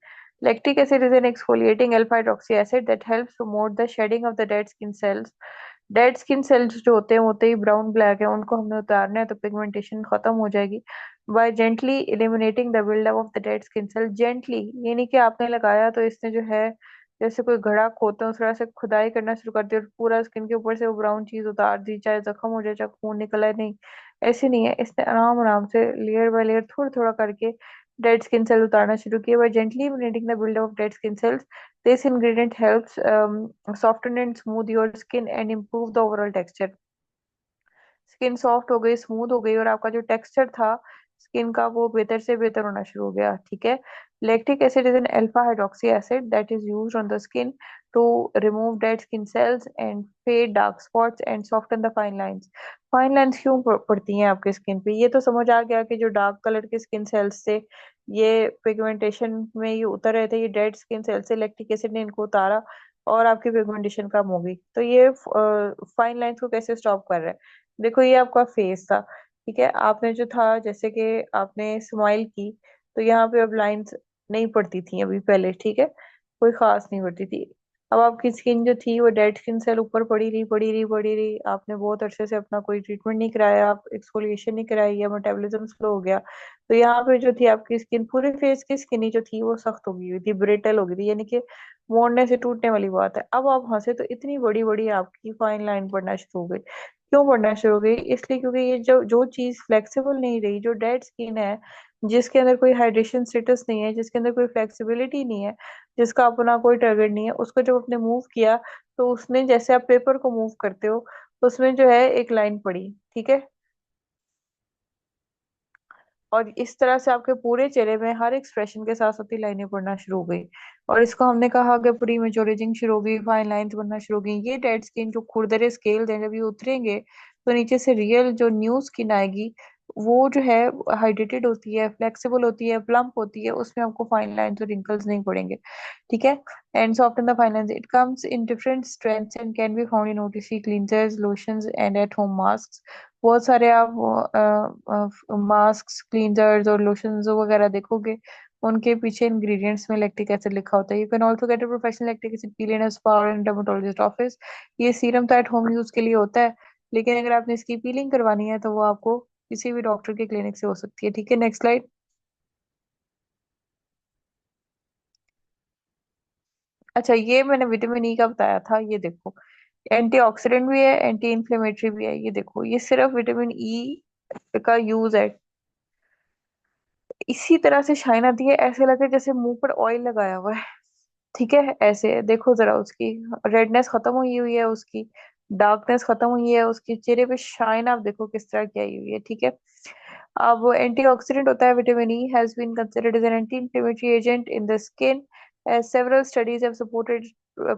Lactic acid is N exfoliating alpha hydroxy acid that helps promote the shedding of the dead skin sales. Dead skin sales जो होते ही ब्राउन ब्लैक है, उनको हमने उतारना है तो पिगमेंटेशन खत्म हो जाएगी। By gently eliminating the buildup of the dead skin cell gently, ये नहीं कि आपने लगाया तो इसने जो है जैसे कोई घड़ा खोदते हैं उस तरह से खुदाई करना शुरू कर दी और पूरा स्किन के ऊपर से वो ब्राउन चीज उतार दी, चाहे जख्म हो जाए चाहे खून निकला है, नहीं। ऐसे नहीं है, इसने आराम आराम से लेयर बाय लेयर थोड़ा थोड़ा करके डेड स्किन सेल उतारना शुरू किया। By gently eliminating the buildup of dead skin cells, this ingredient helps soften and smooth your skin and improve the overall texture। Skin soft हो गई, स्मूथ हो गई और आपका जो टेक्सचर था स्किन का वो बेहतर से बेहतर होना शुरू हो गया। ठीक है। Lactic acid is an alpha hydroxy acid that is used on the skin to remove dead skin cells and fade dark spots and soften the fine lines. Fine lines क्यों पड़ती हैं आपके स्किन पे, ये तो समझ आ गया कि जो डार्क कलर के स्किन सेल्स से ये पिगमेंटेशन में ये उतर रहे थे, ये डेड स्किन सेल से लैक्टिक एसिड ने इनको उतारा और आपकी पिगमेंटेशन कम हो गई। तो ये फाइन लाइंस को कैसे स्टॉप कर रहा है? देखो ये आपका फेस था। ठीक है, आपने जो था जैसे कि आपने स्माइल की तो यहाँ पे अब लाइंस नहीं पड़ती थी अभी पहले। ठीक है, कोई खास नहीं पड़ती थी। अब आपकी स्किन जो थी वो डेड स्किन सेल ऊपर पड़ी रही, आपने बहुत अरसे से अपना कोई ट्रीटमेंट नहीं कराया, आप एक्सफोलिएशन नहीं कराई, या मेटाबॉलिज्म स्लो हो गया, तो यहाँ पे जो थी आपकी स्किन पूरे फेस की स्किन जो थी वो सख्त हो गई हुई थी, ब्रिटल हो गई थी, यानी कि मोड़ने से टूटने वाली बात है। अब आप हंसे तो इतनी बड़ी बड़ी आपकी फाइन लाइन पड़ना शुरू हो गई। क्यों बढ़ना शुरू हो गई? इसलिए क्योंकि ये जो जो चीज फ्लेक्सिबल नहीं रही, जो डेड स्किन है, जिसके अंदर कोई हाइड्रेशन स्टेटस नहीं है, जिसके अंदर कोई फ्लेक्सिबिलिटी नहीं है, जिसका अपना कोई टारगेट नहीं है, उसको जब आपने मूव किया तो उसने, जैसे आप पेपर को मूव करते हो, उसमें जो है एक लाइन पड़ी। ठीक है, और इस तरह से आपके पूरे चेहरे में हर एक्सप्रेशन के साथ साथ ही लाइनें पड़ना शुरू हो गई। और इसको हमने कहा कि प्री मेच्योरिजिंग शुरू हो गई, फाइन लाइंस बनना शुरू हो गई। ये डेड स्किन जो खुरदरे स्केल हैं जब ये उतरेंगे तो नीचे से रियल जो न्यू स्किन आएगी वो जो है हाइड्रेटेड होती है, फ्लेक्सिबल होती है, प्लम्प होती है, उसमें आपको फाइन लाइंस और रिंकल्स नहीं पड़ेंगे। ठीक है। And soften the fine lines, it comes in different strengths and can be found in OTC cleansers, lotions and at home mask. बहुत सारे आप मास्क, क्लींजर्स और लोशंस वगैरह देखोगे, उनके पीछे इंग्रेडिएंट्स में लैक्टिक एसिड लिखा होता है। You can also get a professional lactic acid peel in a spa और इन डर्मेटोलॉजिस्ट ऑफिस। ये सीरम तो एट होम यूज के लिए होता है, लेकिन अगर आपने इसकी पीलिंग करवानी है तो वो आपको किसी भी डॉक्टर के क्लिनिक से हो सकती है। ठीक है, नेक्स्ट स्लाइड। अच्छा, ये मैंने विटामिन ई का बताया था, ये देखो एंटीऑक्सीडेंट भी है, एंटी इन्फ्लेमेटरी भी है। ये देखो ये सिर्फ विटामिन ई का यूज है। इसी तरह से शाइन आती है, ऐसे लगे जैसे मुंह पर ऑयल लगाया हुआ है। ठीक है, ऐसे देखो जरा, उसकी रेडनेस खत्म हुई हुई है, उसकी डार्कनेस खत्म हुई है, उसके चेहरे पे शाइन आप देखो किस तरह की आई हुई है। ठीक है। अब वो एंटीऑक्सीडेंट होता है, vitamin E has been considered as an anti inflammatory agent in the skin as several studies have supported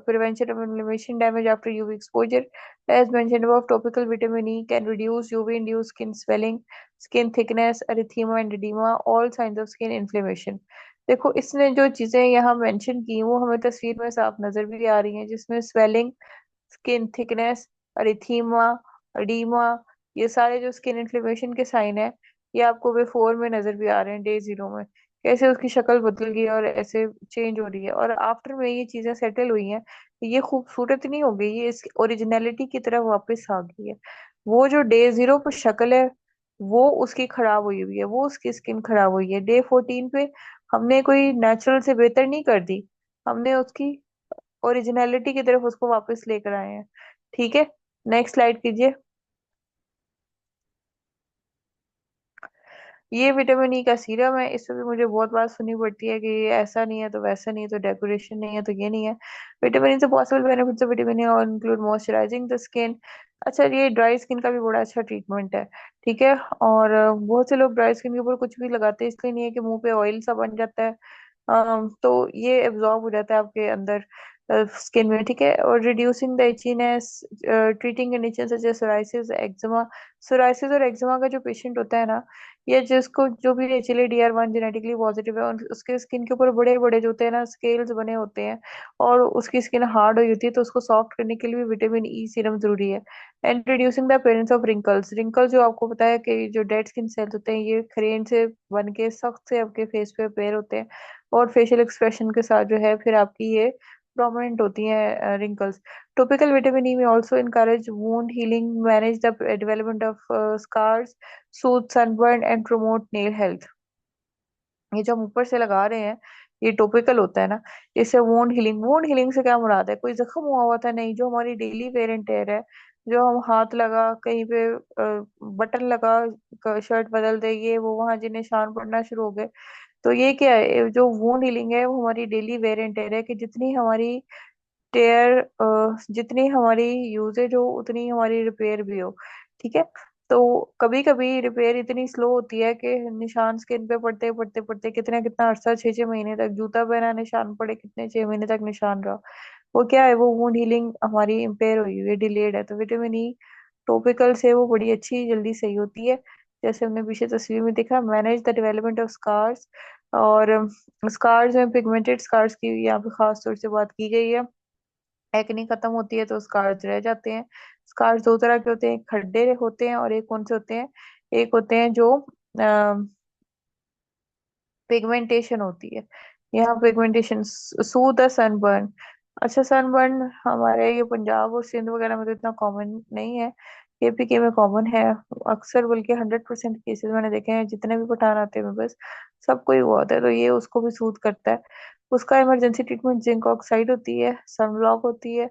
prevention of inflammation damage after UV exposure. As mentioned above, topical vitamin E can reduce UV-induced skin swelling, skin thickness, erythema and edema, all signs of skin inflammation। देखो इसने जो चीजें यहाँ mention की वो हमें तस्वीर में साफ नजर भी आ रही हैं, जिसमें स्वेलिंग, स्किन थिकनेस, अरिथीमा, एडिमा, ये सारे जो स्किन इन्फ्लेमेशन के साइन है ये आपको बिफोर में नजर भी आ रहे हैं, डे जीरो में। कैसे उसकी शक्ल बदल गई और ऐसे चेंज हो रही है, और आफ्टर में ये चीजें सेटल हुई हैं, ये खूबसूरत नहीं हो गई, ये इसकी ओरिजिनलिटी की तरफ वापस आ गई है। वो जो डे 0 पर शक्ल है, वो उसकी खराब हुई हुई है, वो उसकी स्किन खराब हुई है। डे 14 पे हमने कोई नेचुरल से बेहतर नहीं कर दी, हमने उसकी ओरिजिनलिटी की तरफ उसको वापस लेकर आए हैं। ठीक है, नेक्स्ट स्लाइड कीजिए। ये विटामिन ई का सीरम है, इसमें भी मुझे बहुत बात सुननी पड़ती है कि ये ऐसा नहीं है तो वैसा नहीं है, तो डेकोरेशन नहीं है तो ये नहीं है। विटामिन ई से possible benefits of vitamin E और इंक्लूड मॉइस्चराइजिंग द स्किन। अच्छा, ये ड्राई स्किन का भी बड़ा अच्छा ट्रीटमेंट है। ठीक है, और बहुत से लोग ड्राई स्किन के ऊपर कुछ भी लगाते हैं, इसलिए नहीं है कि मुंह पे ऑयल सा बन जाता है। तो ये एब्जॉर्ब हो जाता है आपके अंदर स्किन में। ठीक है, और reducing the itchiness, treating condition such as psoriasis, eczema. Psoriasis और एक्जिमा का जो पेशेंट होता है ना, या जिसको जो भी एचएलए DR1 जेनेटिकली पॉजिटिव है, उसके स्किन के ऊपर बड़े बड़े जो होते हैं ना स्केल्स बने होते हैं, और उसकी स्किन हार्ड हुई होती है, तो उसको सॉफ्ट करने के लिए भी विटामिन ई सीरम जरूरी है। And reducing the appearance of wrinkles. Wrinkle जो आपको पता है कि जो डेड स्किन सेल्स होते हैं, ये खरेन से बन के सख्त से आपके फेस पे अपेयर होते हैं, और फेशियल एक्सप्रेशन के साथ जो है फिर आपकी ये प्रोमिनेंट होती है रिंकल्स। टॉपिकल विटामिन ई में also encourage wound healing, manage the development of scars, soothe sunburn and promote nail health. ये जो हम ऊपर से लगा रहे हैं, ये टॉपिकल होता है ना, इससे वुंड हीलिंग। वुंड हीलिंग से क्या मुराद है? कोई जख्म हुआ हुआ था नहीं, जो हमारी डेली वेयर एंड टेयर है, जो हम हाथ लगा कहीं पे बटन लगा शर्ट बदल दे, ये वो वहां जिन्हें निशान पड़ना शुरू हो गए, तो ये क्या है? ये जो वुंड हीलिंग है वो हमारी डेली वेयर एंड टेयर है, कि जितनी हमारी टेयर, जितनी हमारी यूजेज हो उतनी हमारी रिपेयर भी हो। ठीक है, तो कभी कभी रिपेयर इतनी स्लो होती है कि निशान स्किन पे पड़ते पड़ते पड़ते कितना कितना अरसा, 6 6 महीने तक जूता पहना निशान पड़े, कितने 6 महीने तक निशान रहा। वो क्या है? वो वुंड हीलिंग हमारी इम्पेयर हुई हुई है, डिलेड है। तो विटामिन ई टॉपिकल से वो बड़ी अच्छी जल्दी सही होती है। जैसे हमने पीछे तस्वीर में देखा, manage the development of scars. और स्कार्स में पिगमेंटेड स्कार्स की यहाँ पे खास तौर से बात की गई है। एक्ने खत्म होती है तो स्कार्स रह जाते हैं। स्कार्स दो तरह के होते हैं, एक खड्डे होते हैं और एक कौन से होते हैं, एक होते हैं जो पिगमेंटेशन होती है। यहाँ पिगमेंटेशन, सू द सनबर्न। अच्छा, सनबर्न हमारे ये पंजाब और सिंध वगैरह में तो इतना कॉमन नहीं है, KPK में कॉमन है अक्सर, बल्कि 100% केसेस मैंने देखे हैं, जितने भी पठान आते हैं बस सबको ही हुआ होता है, तो ये उसको भी सूट करता है। उसका इमरजेंसी ट्रीटमेंट जिंक ऑक्साइड होती है, सनब्लॉक होती है,